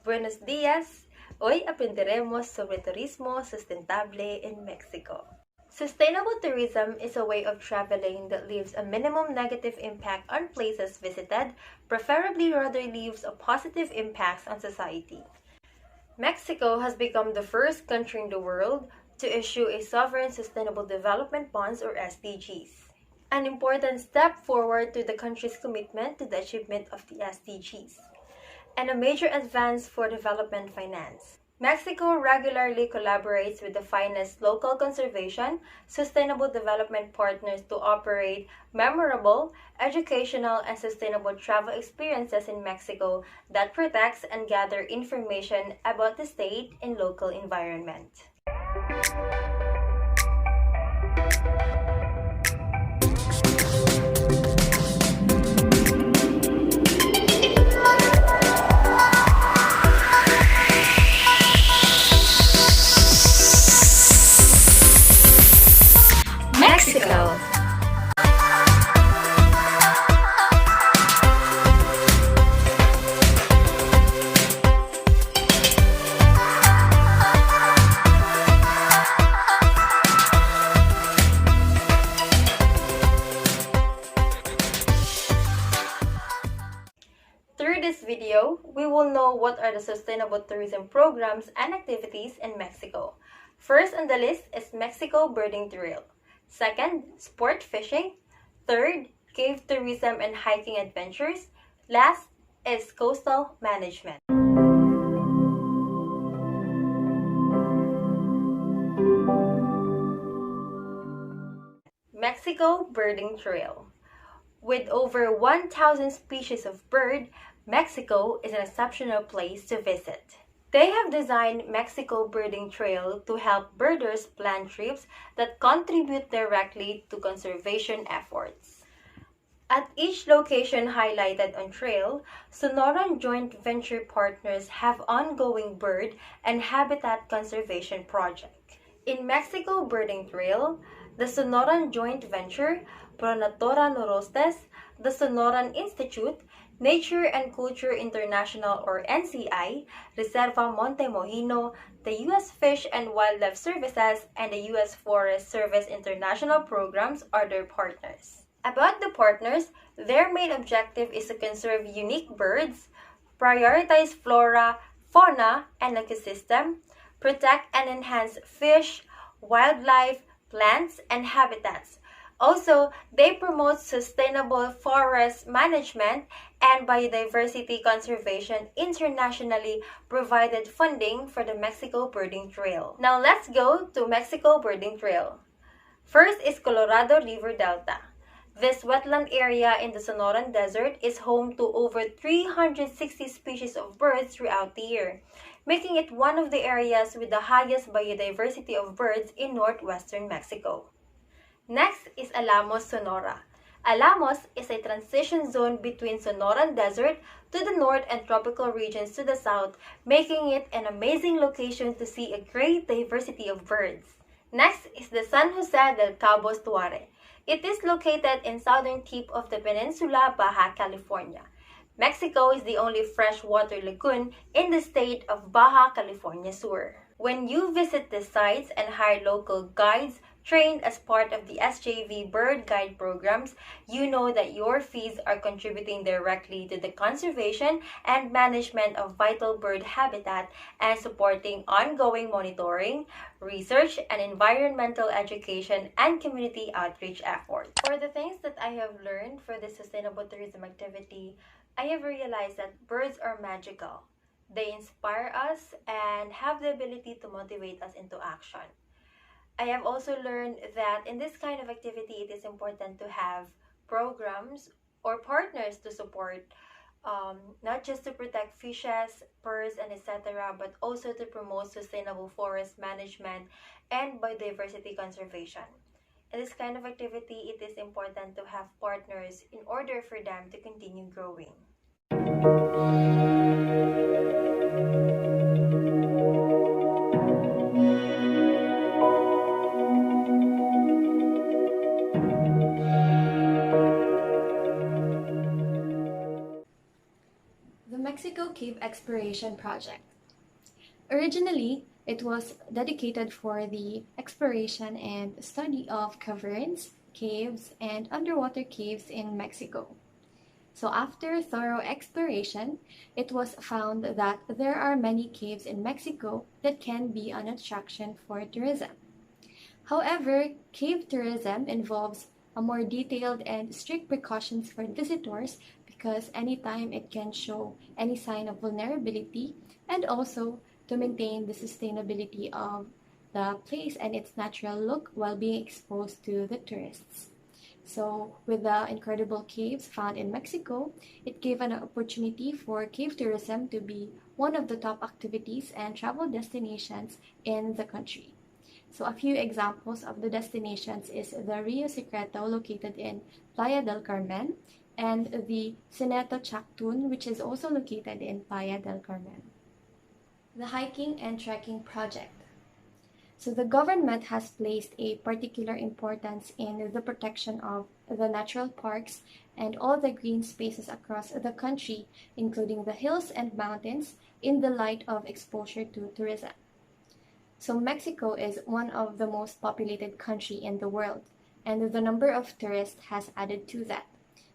Buenos días! Hoy aprenderemos sobre turismo sustentable in Mexico. Sustainable tourism is a way of traveling that leaves a minimum negative impact on places visited, preferably rather leaves a positive impact on society. Mexico has become the first country in the world to issue a Sovereign Sustainable Development Bonds or SDGs, an important step forward to the country's commitment to the achievement of the SDGs, and a major advance for development finance. Mexico regularly collaborates with the finest local conservation, sustainable development partners to operate memorable, educational, and sustainable travel experiences in Mexico that protects and gather information about the state and local environment. Mexico. Through this video, we will know what are the sustainable tourism programs and activities in Mexico. First on the list is Mexico Birding Trail. Second, sport fishing. Third, cave tourism and hiking adventures. Last is coastal management. Mexico Birding Trail. With over 1,000 species of bird, Mexico is an exceptional place to visit. They have designed Mexico Birding Trail to help birders plan trips that contribute directly to conservation efforts. At each location highlighted on trail, Sonoran joint venture partners have ongoing bird and habitat conservation projects. In Mexico Birding Trail, the Sonoran joint venture, Pronatora Norostes, the Sonoran Institute, Nature and Culture International or NCI, Reserva Monte Mojino, the U.S. Fish and Wildlife Services, and the U.S. Forest Service International programs are their partners. About the partners, their main objective is to conserve unique birds, prioritize flora, fauna, and ecosystem, protect and enhance fish, wildlife, plants, and habitats. Also, they promote sustainable forest management and biodiversity conservation internationally provided funding for the Mexico Birding Trail. Now let's go to Mexico Birding Trail. First is Colorado River Delta. This wetland area in the Sonoran Desert is home to over 360 species of birds throughout the year, making it one of the areas with the highest biodiversity of birds in northwestern Mexico. Next is Alamos, Sonora. Alamos is a transition zone between Sonoran Desert to the north and tropical regions to the south, making it an amazing location to see a great diversity of birds. Next is the San Jose del Cabos Tuare. It is located in southern tip of the peninsula, Baja California. Mexico is the only freshwater lagoon in the state of Baja California Sur. When you visit the sites and hire local guides trained as part of the SJV Bird Guide programs, you know that your fees are contributing directly to the conservation and management of vital bird habitat and supporting ongoing monitoring, research, and environmental education and community outreach efforts. For the things that I have learned for this sustainable tourism activity, I have realized that birds are magical. They inspire us and have the ability to motivate us into action. I have also learned that in this kind of activity, it is important to have programs or partners to support, not just to protect fishes, birds, and etc., but also to promote sustainable forest management and biodiversity conservation. In this kind of activity, it is important to have partners in order for them to continue growing. The Mexico Cave Exploration Project. Originally, it was dedicated for the exploration and study of caverns, caves, and underwater caves in Mexico. So, after thorough exploration, it was found that there are many caves in Mexico that can be an attraction for tourism. However, cave tourism involves a more detailed and strict precautions for visitors because anytime it can show any sign of vulnerability, and also to maintain the sustainability of the place and its natural look while being exposed to the tourists. So, with the incredible caves found in Mexico, it gave an opportunity for cave tourism to be one of the top activities and travel destinations in the country. So, a few examples of the destinations is the Rio Secreto located in Playa del Carmen and the Cineto Chactun, which is also located in Playa del Carmen. The hiking and trekking project. So the government has placed a particular importance in the protection of the natural parks and all the green spaces across the country, including the hills and mountains, in the light of exposure to tourism. So Mexico is one of the most populated country in the world, and the number of tourists has added to that.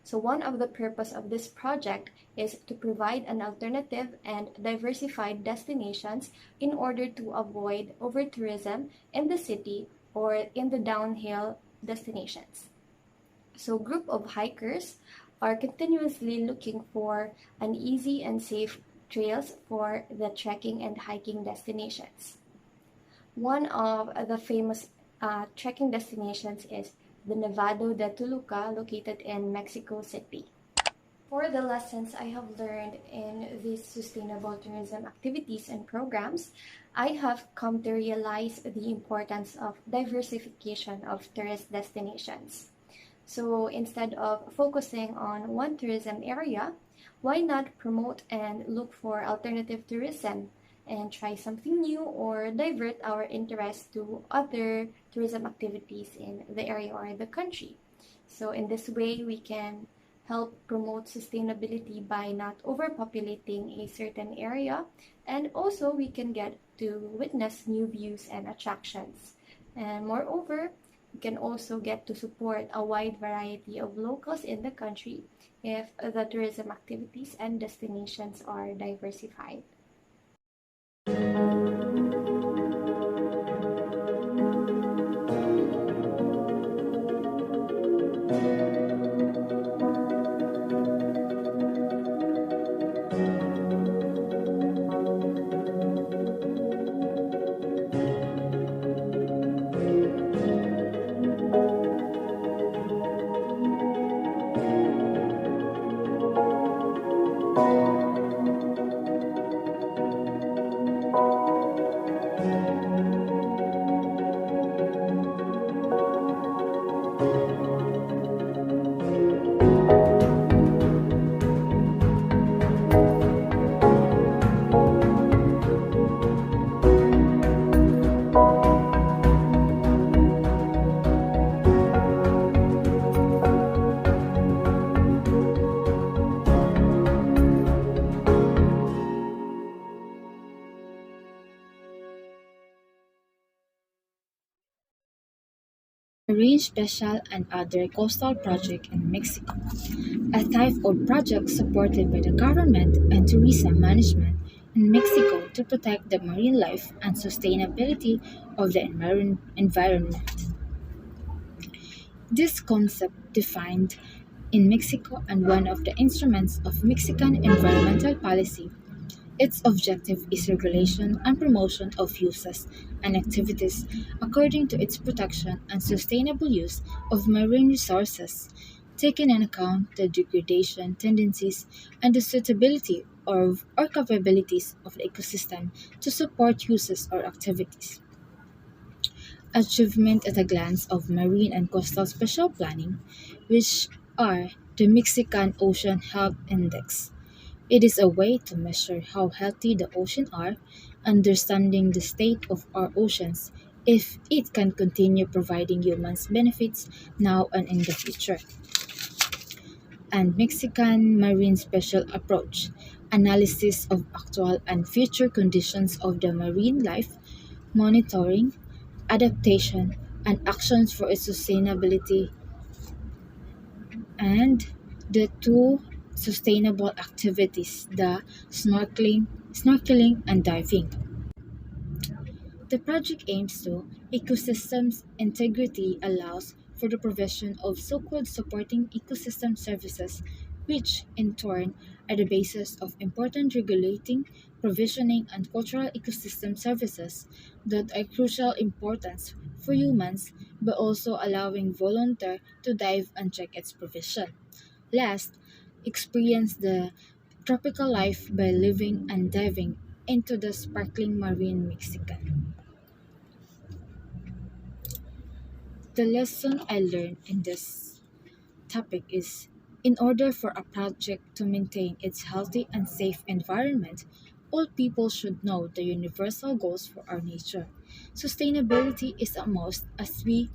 So one of the purpose of this project is to provide an alternative and diversified destinations in order to avoid over-tourism in the city or in the downhill destinations. So group of hikers are continuously looking for an easy and safe trails for the trekking and hiking destinations. One of the famous trekking destinations is the Nevado de Toluca located in Mexico City. For the lessons I have learned in these sustainable tourism activities and programs, I have come to realize the importance of diversification of tourist destinations. So instead of focusing on one tourism area, why not promote and look for alternative tourism and try something new or divert our interest to other tourism activities in the area or the country. So in this way, we can help promote sustainability by not overpopulating a certain area, and also we can get to witness new views and attractions. And moreover, we can also get to support a wide variety of locals in the country if the tourism activities and destinations are diversified. Marine Special and other coastal projects in Mexico, a type of project supported by the government and tourism management in Mexico to protect the marine life and sustainability of the environment. This concept defined in Mexico and one of the instruments of Mexican environmental policy. Its objective is regulation and promotion of uses and activities according to its protection and sustainable use of marine resources, taking into account the degradation tendencies and the suitability or capabilities of the ecosystem to support uses or activities. Achievement at a glance of marine and coastal special planning, which are the Mexican Ocean Health Index. It is a way to measure how healthy the oceans are, understanding the state of our oceans, if it can continue providing humans benefits now and in the future. And Mexican Marine Special Approach, analysis of actual and future conditions of the marine life, monitoring, adaptation, and actions for its sustainability, and the two sustainable activities, the snorkeling and diving. The project aims to ecosystems integrity allows for the provision of so-called supporting ecosystem services, which in turn are the basis of important regulating, provisioning, and cultural ecosystem services that are crucial importance for humans, but also allowing volunteer to dive and check its provision. Last, experience the tropical life by living and diving into the sparkling marine Mexican. The lesson I learned in this topic is in order for a project to maintain its healthy and safe environment, all people should know the universal goals for our nature. Sustainability is a must as we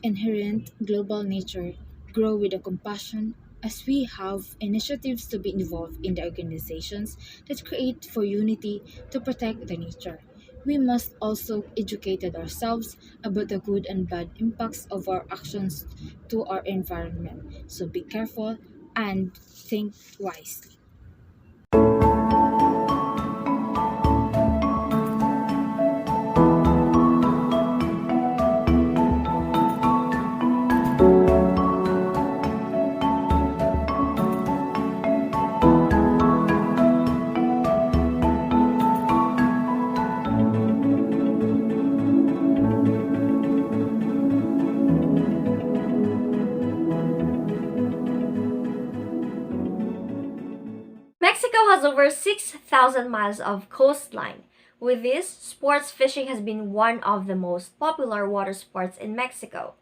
inherent global nature grow with a compassion as we have initiatives to be involved in the organizations that create for unity to protect the nature. We must also educate ourselves about the good and bad impacts of our actions to our environment. So be careful and think wisely. Mexico has over 6,000 miles of coastline. With this, sports fishing has been one of the most popular water sports in Mexico.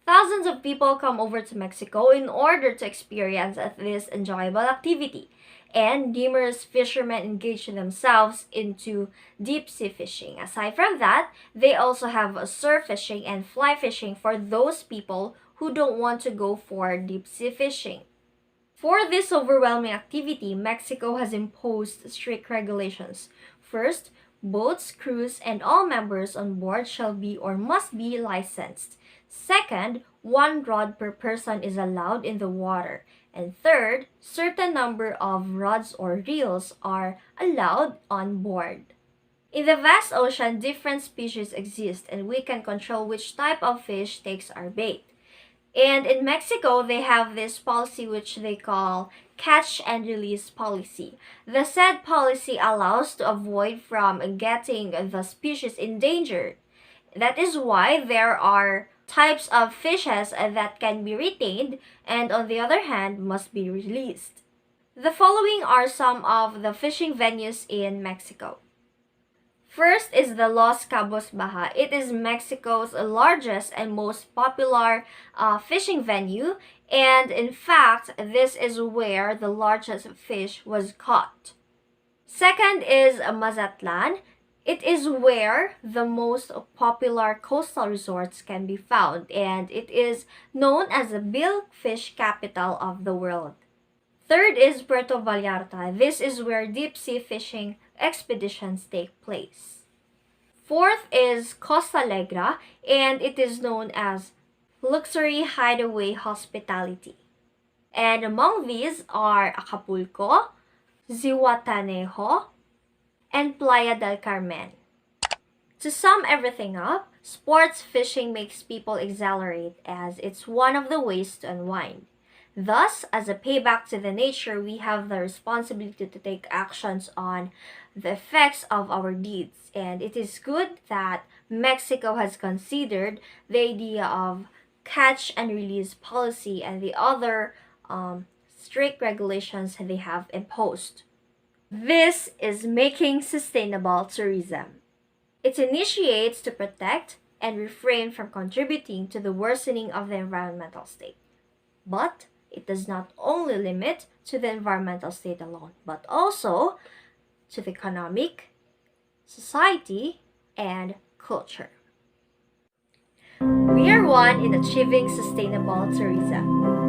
Thousands of people come over to Mexico in order to experience this enjoyable activity, and numerous fishermen engage themselves into deep sea fishing. Aside from that, they also have surf fishing and fly fishing for those people who don't want to go for deep sea fishing. For this overwhelming activity, Mexico has imposed strict regulations. First, boats, crews, and all members on board shall be or must be licensed. Second, one rod per person is allowed in the water. And third, certain number of rods or reels are allowed on board. In the vast ocean, different species exist, and we can control which type of fish takes our bait. And in Mexico, they have this policy which they call catch and release policy. The said policy allows to avoid from getting the species endangered. That is why there are types of fishes that can be retained and on the other hand must be released. The following are some of the fishing venues in Mexico. First is the Los Cabos Baja. It is Mexico's largest and most popular fishing venue, and in fact, this is where the largest fish was caught. Second is Mazatlan. It is where the most popular coastal resorts can be found, and it is known as the billiard capital of the world. Third is Puerto Vallarta. This is where deep sea fishing expeditions take place. Fourth is Costa Alegra, and it is known as luxury hideaway hospitality. And among these are Acapulco, Zihuatanejo, and Playa del Carmen. To sum everything up, sports fishing makes people exhilarate as it's one of the ways to unwind. Thus, as a payback to the nature, we have the responsibility to take actions on the effects of our deeds. And it is good that Mexico has considered the idea of catch and release policy and the other strict regulations they have imposed. This is making sustainable tourism. It initiates to protect and refrain from contributing to the worsening of the environmental state. But it does not only limit to the environmental state alone, but also to the economic, society, and culture. We are one in achieving sustainable tourism.